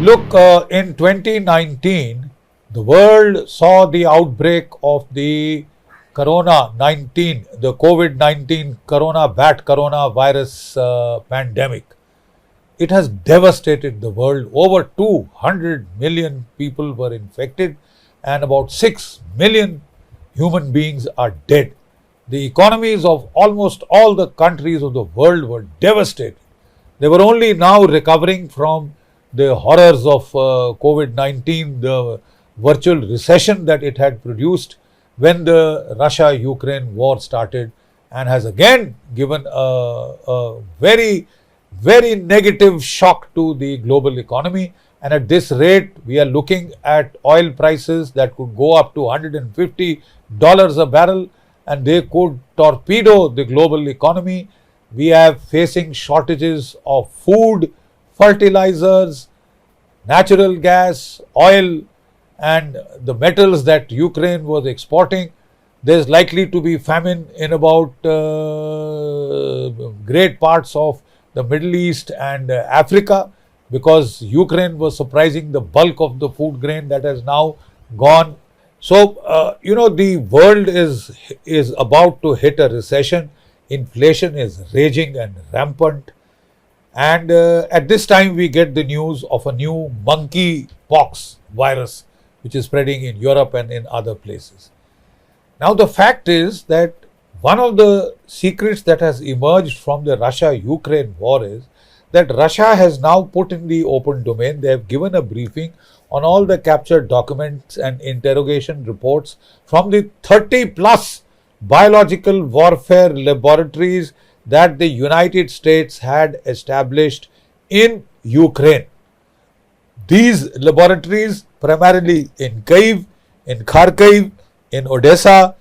Look, in 2019, the world saw the outbreak of the Corona-19, the COVID-19 coronavirus pandemic. It has devastated the world. Over 200 million people were infected and about 6 million human beings are dead. The economies of almost all the countries of the world were devastated. They were only now recovering from the horrors of COVID-19, the virtual recession that it had produced when the Russia-Ukraine war started, and has again given a very, very negative shock to the global economy. And at this rate, we are looking at oil prices that could go up to $150 a barrel, and they could torpedo the global economy. We are facing shortages of food, fertilizers, natural gas, oil, and the metals that Ukraine was exporting. There's likely to be famine in about great parts of the Middle East and Africa, because Ukraine was supplying the bulk of the food grain that has now gone. So, the world is about to hit a recession. Inflation is raging and rampant. And at this time, we get the news of a new monkeypox virus, which is spreading in Europe and in other places. Now, the fact is that one of the secrets that has emerged from the Russia-Ukraine war is that Russia has now put in the open domain. They have given a briefing on all the captured documents and interrogation reports from the 30 plus biological warfare laboratories that the United States had established in Ukraine. These laboratories, primarily in Kyiv, in Kharkiv, in Odessa,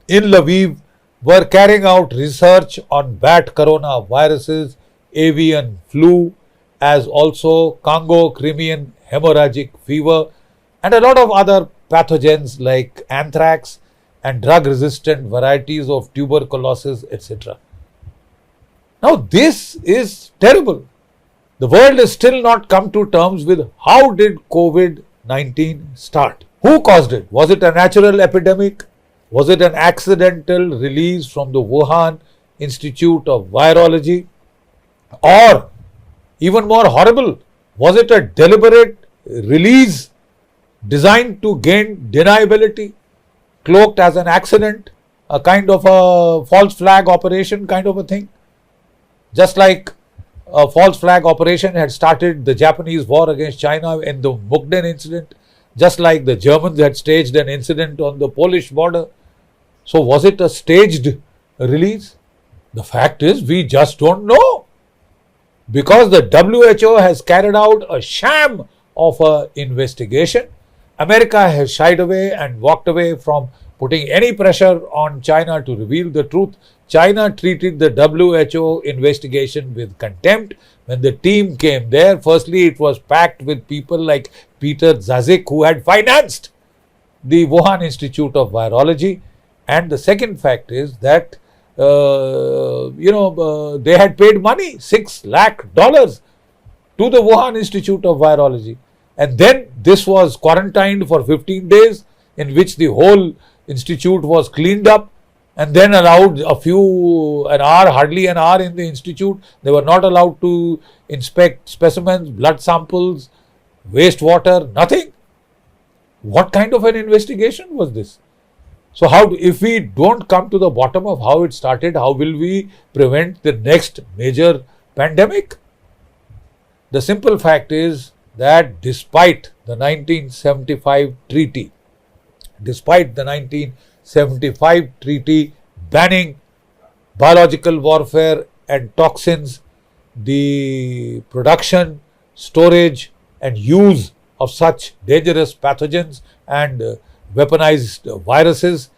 in Lviv, were carrying out research on bat coronaviruses, avian flu, as also Congo Crimean hemorrhagic fever, and a lot of other pathogens like anthrax and drug-resistant varieties of tuberculosis, etc. Now, this is terrible. The world has still not come to terms with how did COVID-19 start? Who caused it? Was it a natural epidemic? Was it an accidental release from the Wuhan Institute of Virology? Or, even more horrible, was it a deliberate release designed to gain deniability, cloaked as an accident, a kind of a false flag operation kind of a thing? Just like a false flag operation had started the Japanese war against China in the Mukden incident, just like the Germans had staged an incident on the Polish border. So was it a staged release? The fact is, we just don't know, because the WHO has carried out a sham of an investigation. America has shied away and walked away from putting any pressure on China to reveal the truth. China treated the WHO investigation with contempt. When the team came there, firstly, it was packed with people like Peter Daszak, who had financed the Wuhan Institute of Virology. And the second fact is that, they had paid money, $6 lakh to the Wuhan Institute of Virology. And then this was quarantined for 15 days, in which the whole institute was cleaned up and then allowed hardly an hour in the institute. They were not allowed to inspect specimens, blood samples, wastewater, nothing. What kind of an investigation was this? So if we don't come to the bottom of how it started, how will we prevent the next major pandemic? The simple fact is that despite the 1975 treaty banning biological warfare and toxins, the production, storage and use of such dangerous pathogens and weaponized viruses,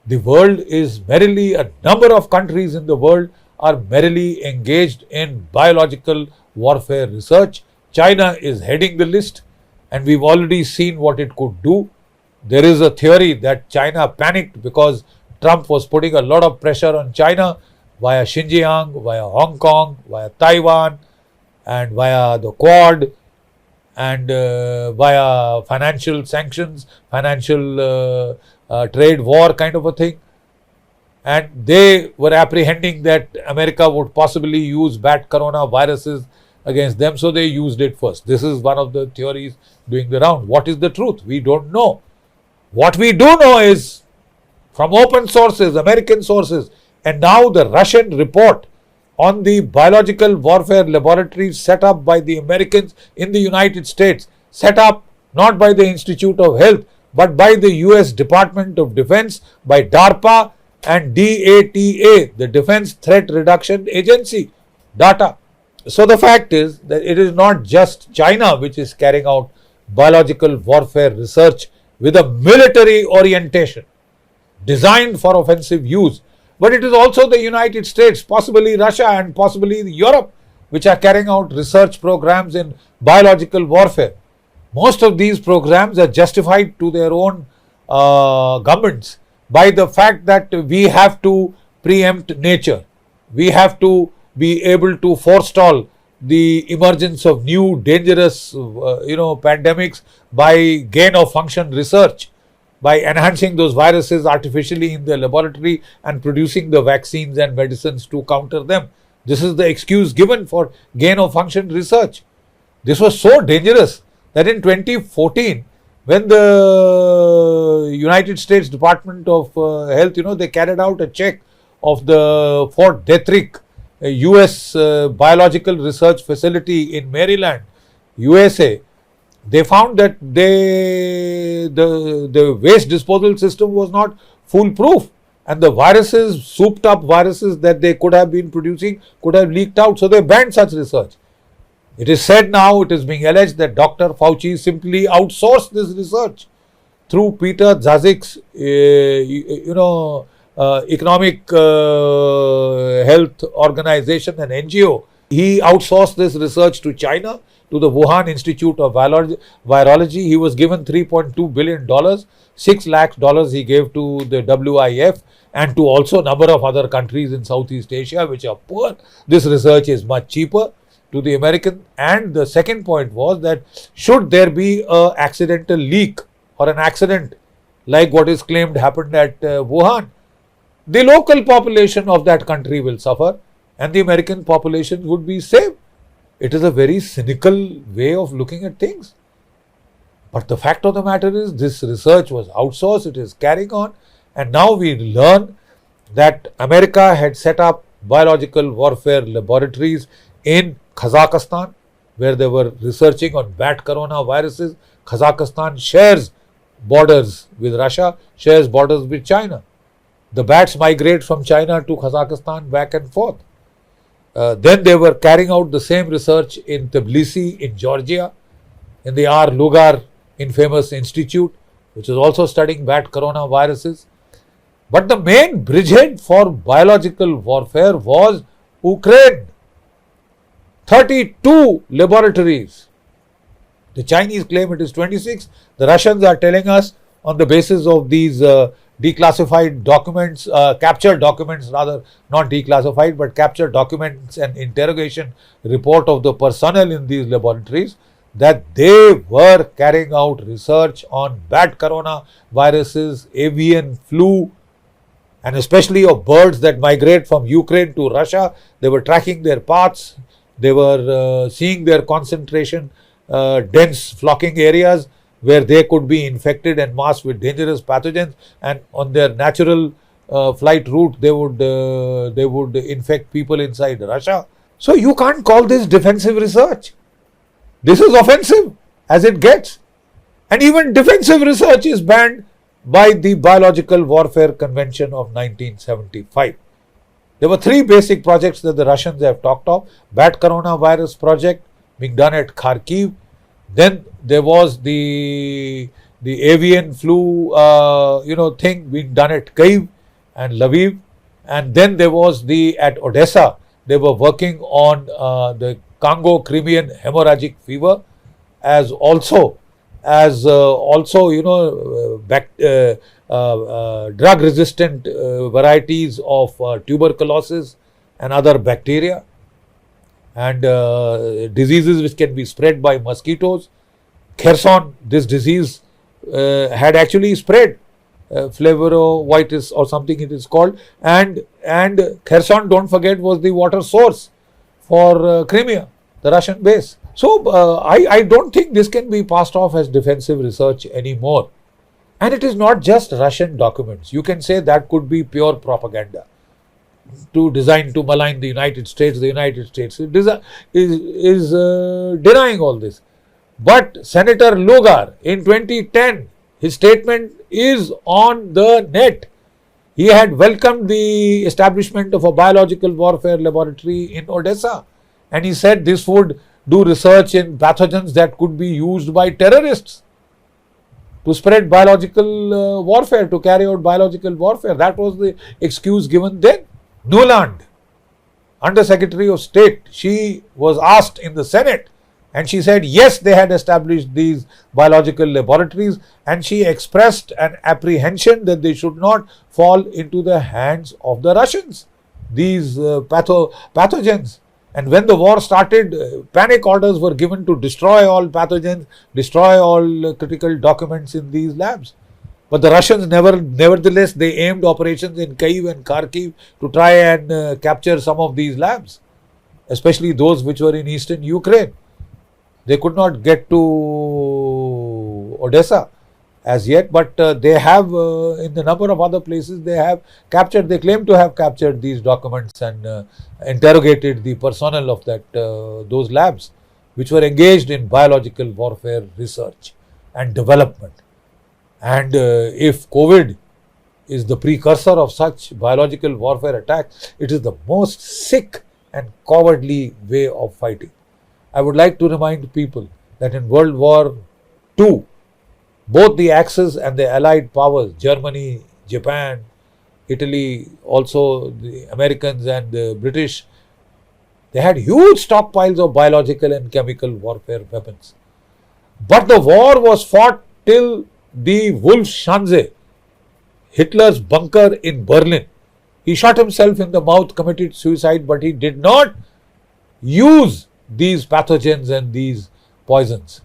the world is merrily, a number of countries in the world are merrily engaged in biological warfare research. China is heading the list, and we've already seen what it could do. There is a theory that China panicked because Trump was putting a lot of pressure on China via Xinjiang, via Hong Kong, via Taiwan, and via the Quad. and via financial sanctions, financial trade war kind of a thing. And they were apprehending that America would possibly use bat coronaviruses against them, so they used it first. This is one of the theories doing the round. What is the truth? We don't know. What we do know is from open sources, American sources, and now the Russian report on the biological warfare laboratories set up by the Americans in the United States, set up not by the Institute of Health, but by the US Department of Defense, by DARPA and DATA, the Defense Threat Reduction Agency, data. So the fact is that it is not just China which is carrying out biological warfare research with a military orientation designed for offensive use, but it is also the United States, possibly Russia and possibly Europe, which are carrying out research programs in biological warfare. Most of these programs are justified to their own governments by the fact that we have to preempt nature. We have to be able to forestall the emergence of new dangerous pandemics by gain of function research, by enhancing those viruses artificially in the laboratory and producing the vaccines and medicines to counter them. This is the excuse given for gain of function research. This was so dangerous that in 2014, when the United States Department of Health, they carried out a check of the Fort Detrick US biological research facility in Maryland, USA, they found that the waste disposal system was not foolproof, and the viruses, souped up viruses that they could have been producing, could have leaked out. So they banned such research. It is said now, it is being alleged that Dr. Fauci simply outsourced this research through Peter Daszak's, economic health organization and NGO. He outsourced this research to China, to the Wuhan Institute of Virology. He was given $3.2 billion, $6 lakhs he gave to the WIF and to also a number of other countries in Southeast Asia which are poor. This research is much cheaper to the American. And the second point was that should there be an accidental leak or an accident like what is claimed happened at Wuhan, the local population of that country will suffer and the American population would be saved. It is a very cynical way of looking at things. But the fact of the matter is this research was outsourced, it is carrying on, and now we learn that America had set up biological warfare laboratories in Kazakhstan where they were researching on bat coronaviruses. Kazakhstan shares borders with Russia, shares borders with China. The bats migrate from China to Kazakhstan back and forth. Then they were carrying out the same research in Tbilisi in Georgia, in the R. Lugar infamous institute, which is also studying bat coronaviruses. But the main bridgehead for biological warfare was Ukraine. 32 laboratories. The Chinese claim it is 26. The Russians are telling us on the basis of these declassified documents, captured documents rather, not declassified, but captured documents and interrogation report of the personnel in these laboratories, that they were carrying out research on bat coronaviruses, avian flu, and especially of birds that migrate from Ukraine to Russia. They were tracking their paths, they were seeing their concentration, dense flocking areas, where they could be infected en masse with dangerous pathogens, and on their natural flight route they would infect people inside Russia. So you can't call this defensive research. This is offensive as it gets. And even defensive research is banned by the Biological Warfare Convention of 1975. There were three basic projects that the Russians have talked of. Bat coronavirus project being done at Kharkiv. Then there was the avian flu thing being done at Kyiv and Lviv, and then there was at Odessa they were working on the Congo-Crimean hemorrhagic fever, as also drug resistant varieties of tuberculosis and other bacteria, and diseases which can be spread by mosquitoes. Kherson, this disease had actually spread, flavorovitis or something it is called, and Kherson, don't forget, was the water source for Crimea, the Russian base. So I don't think this can be passed off as defensive research anymore. And it is not just Russian documents. You can say that could be pure propaganda designed to malign the United States. The United States is denying all this. But Senator Lugar in 2010, his statement is on the net. He had welcomed the establishment of a biological warfare laboratory in Odessa, and he said this would do research in pathogens that could be used by terrorists to spread biological warfare, to carry out biological warfare. That was the excuse given then. Nuland, Under Secretary of State, she was asked in the Senate, and she said yes, they had established these biological laboratories, and she expressed an apprehension that they should not fall into the hands of the Russians, these pathogens. And when the war started, panic orders were given to destroy all pathogens, destroy all critical documents in these labs. But the Russians nevertheless, they aimed operations in Kyiv and Kharkiv to try and capture some of these labs, especially those which were in eastern Ukraine. They could not get to Odessa as yet, but they have, in the number of other places, they claim to have captured these documents and interrogated the personnel of those labs, which were engaged in biological warfare research and development. And if COVID is the precursor of such biological warfare attacks, it is the most sick and cowardly way of fighting. I would like to remind people that in World War II, both the Axis and the Allied powers, Germany, Japan, Italy, also the Americans and the British, they had huge stockpiles of biological and chemical warfare weapons. But the war was fought till the Wolfschanze, Hitler's bunker in Berlin. He shot himself in the mouth, committed suicide, but he did not use these pathogens and these poisons.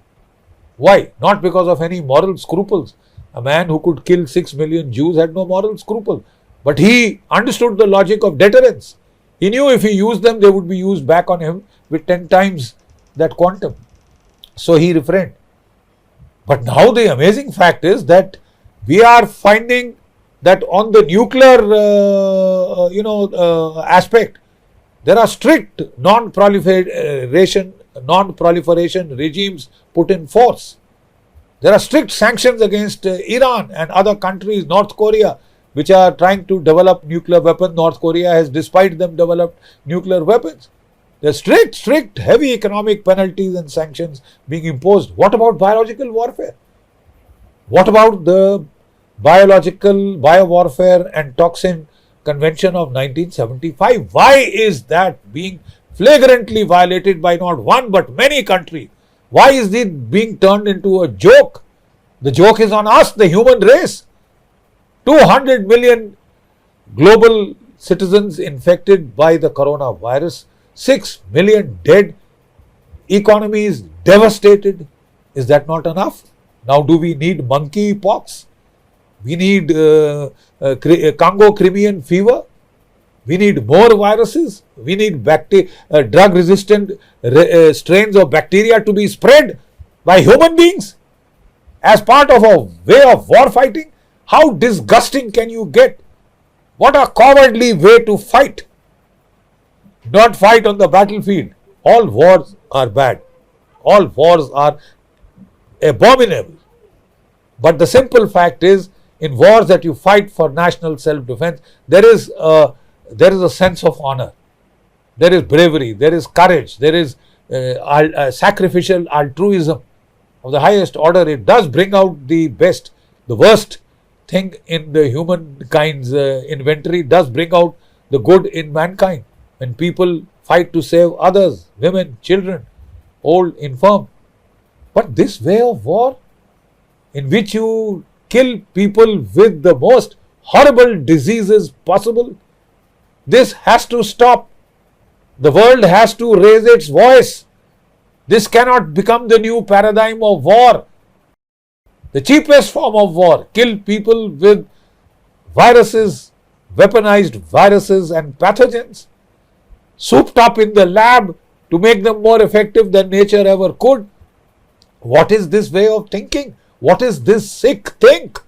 Why? Not because of any moral scruples. A man who could kill 6 million Jews had no moral scruple. But he understood the logic of deterrence. He knew if he used them, they would be used back on him with 10 times that quantum. So he refrained. But now the amazing fact is that we are finding that on the nuclear aspect, there are strict non-proliferation regimes put in force. There are strict sanctions against Iran and other countries, North Korea, which are trying to develop nuclear weapons. North Korea has, despite them, developed nuclear weapons. There are strict, heavy economic penalties and sanctions being imposed. What about biological warfare? What about the Biowarfare and Toxin Convention of 1975? Why is that being flagrantly violated by not one but many countries? Why is it being turned into a joke? The joke is on us, the human race. 200 million global citizens infected by the coronavirus, 6 million dead, economies devastated. Is that not enough? Now do we need monkeypox? We need Congo-Crimean fever. We need more viruses. We need drug-resistant strains of bacteria to be spread by human beings as part of a way of war fighting. How disgusting can you get? What a cowardly way to fight. Not fight on the battlefield. All wars are bad. All wars are abominable. But the simple fact is, in wars that you fight for national self-defense, there is a sense of honor. There is bravery. There is courage. There is sacrificial altruism of the highest order. It does bring out the best. The worst thing in the humankind's inventory does bring out the good in mankind. When people fight to save others, women, children, old, infirm. But this way of war, in which you kill people with the most horrible diseases possible, this has to stop. The world has to raise its voice. This cannot become the new paradigm of war. The cheapest form of war, kill people with viruses, weaponized viruses and pathogens, souped up in the lab to make them more effective than nature ever could. What is this way of thinking? What is this sick think?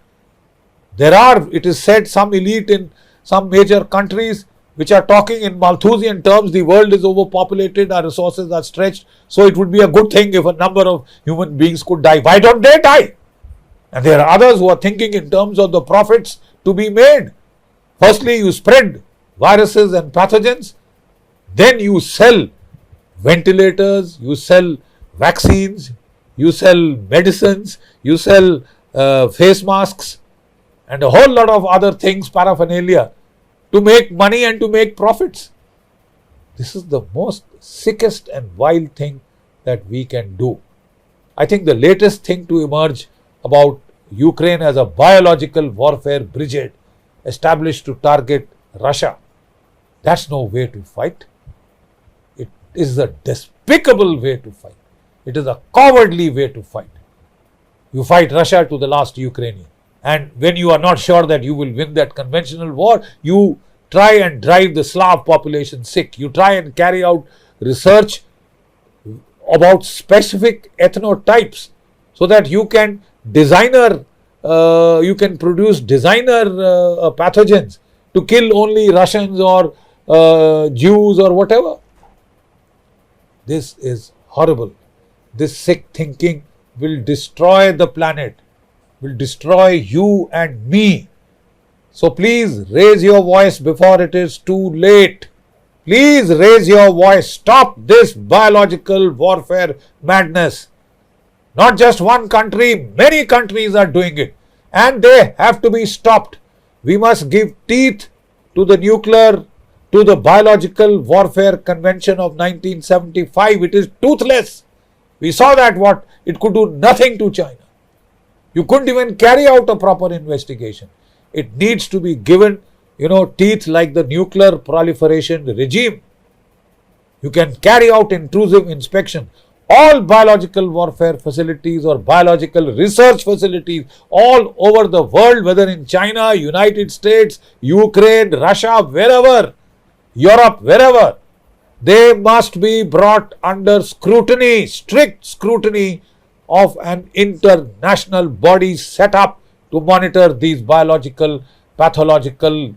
There are, it is said, some elite in some major countries which are talking in Malthusian terms, the world is overpopulated, our resources are stretched, so it would be a good thing if a number of human beings could die. Why don't they die? And there are others who are thinking in terms of the profits to be made. Firstly, you spread viruses and pathogens, then you sell ventilators, you sell vaccines, you sell medicines, you sell face masks, and a whole lot of other things, paraphernalia, to make money and to make profits. This is the most sickest and vile thing that we can do. I think the latest thing to emerge about Ukraine as a biological warfare brigade established to target Russia, that's no way to fight. It is a despicable way to fight. It is a cowardly way to fight. You fight Russia to the last Ukrainian. And when you are not sure that you will win that conventional war, you try and drive the Slav population sick. You try and carry out research about specific ethnotypes so that you can produce designer pathogens to kill only Russians or Jews or whatever. This is horrible. This sick thinking will destroy the planet, will destroy you and me. So please raise your voice before it is too late. Please raise your voice. Stop this biological warfare madness. Not just one country, many countries are doing it, and they have to be stopped. We must give teeth to the Biological Warfare Convention of 1975. It is toothless. We saw that it could do nothing to China. You couldn't even carry out a proper investigation. It needs to be given, teeth like the nuclear proliferation regime. You can carry out intrusive inspection. All biological warfare facilities or biological research facilities all over the world, whether in China, United States, Ukraine, Russia, wherever, Europe, wherever, they must be brought under scrutiny, strict scrutiny of an international body set up to monitor these biological, pathological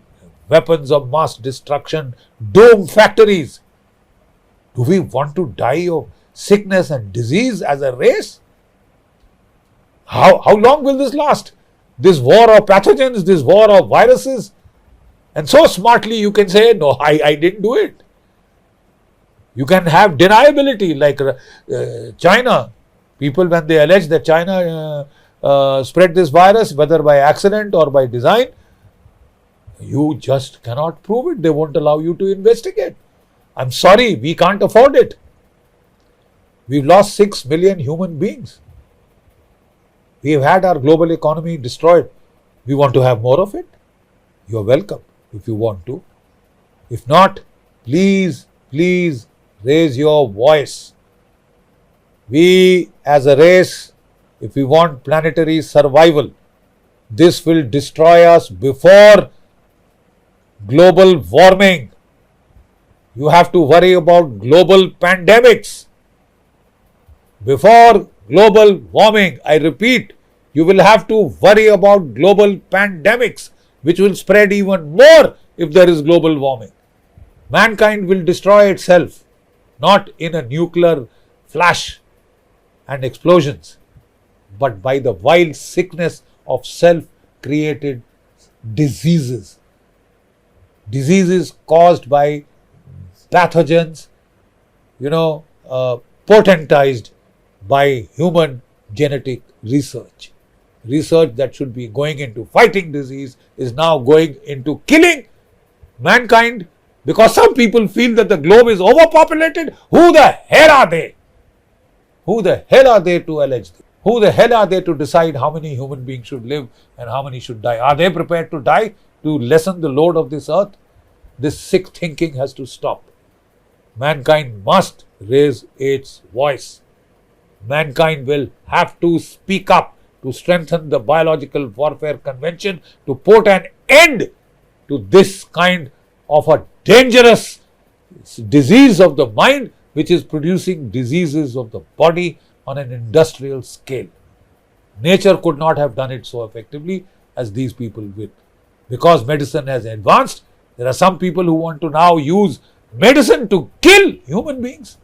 weapons of mass destruction, doom factories. Do we want to die of sickness and disease as a race? How long will this last? This war of pathogens, this war of viruses? And so smartly you can say, no, I didn't do it. You can have deniability like China. People, when they allege that China spread this virus, whether by accident or by design, you just cannot prove it. They won't allow you to investigate. I'm sorry, we can't afford it. We've lost 6 million human beings. We've had our global economy destroyed. We want to have more of it. You're welcome if you want to. If not, please raise your voice. We as a race, if we want planetary survival, this will destroy us before global warming. You have to worry about global pandemics. Before global warming, I repeat, you will have to worry about global pandemics, which will spread even more if there is global warming. Mankind will destroy itself, not in a nuclear flash and explosions, but by the vile sickness of self-created diseases. Diseases caused by pathogens, potentized by human genetic research. Research that should be going into fighting disease is now going into killing mankind because some people feel that the globe is overpopulated. Who the hell are they? Who the hell are they to allege this? Who the hell are they to decide how many human beings should live and how many should die? Are they prepared to die to lessen the load of this earth? This sick thinking has to stop. Mankind must raise its voice. mankind will have to speak up to strengthen the Biological Warfare Convention to put an end to this kind of a dangerous disease of the mind, which is producing diseases of the body on an industrial scale. Nature could not have done it so effectively as these people will. Because medicine has advanced, there are some people who want to now use medicine to kill human beings,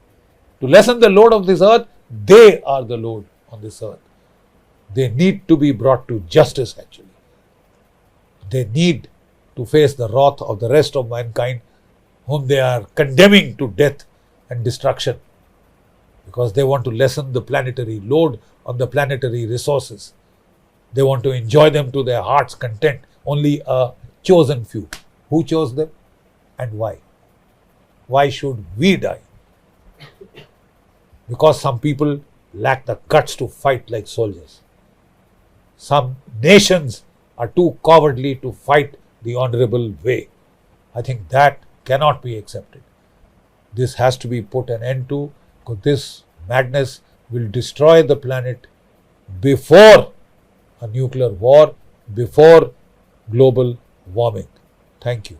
to lessen the load of this earth. They are the load on this earth. They need to be brought to justice actually. They need to face the wrath of the rest of mankind whom they are condemning to death and destruction because they want to lessen the planetary load on the planetary resources. They want to enjoy them to their heart's content. Only a chosen few. Who chose them and why? Why should we die? Because some people lack the guts to fight like soldiers. Some nations are too cowardly to fight the honorable way. I think that cannot be accepted. This has to be put an end to because this madness will destroy the planet before a nuclear war, before global warming. Thank you.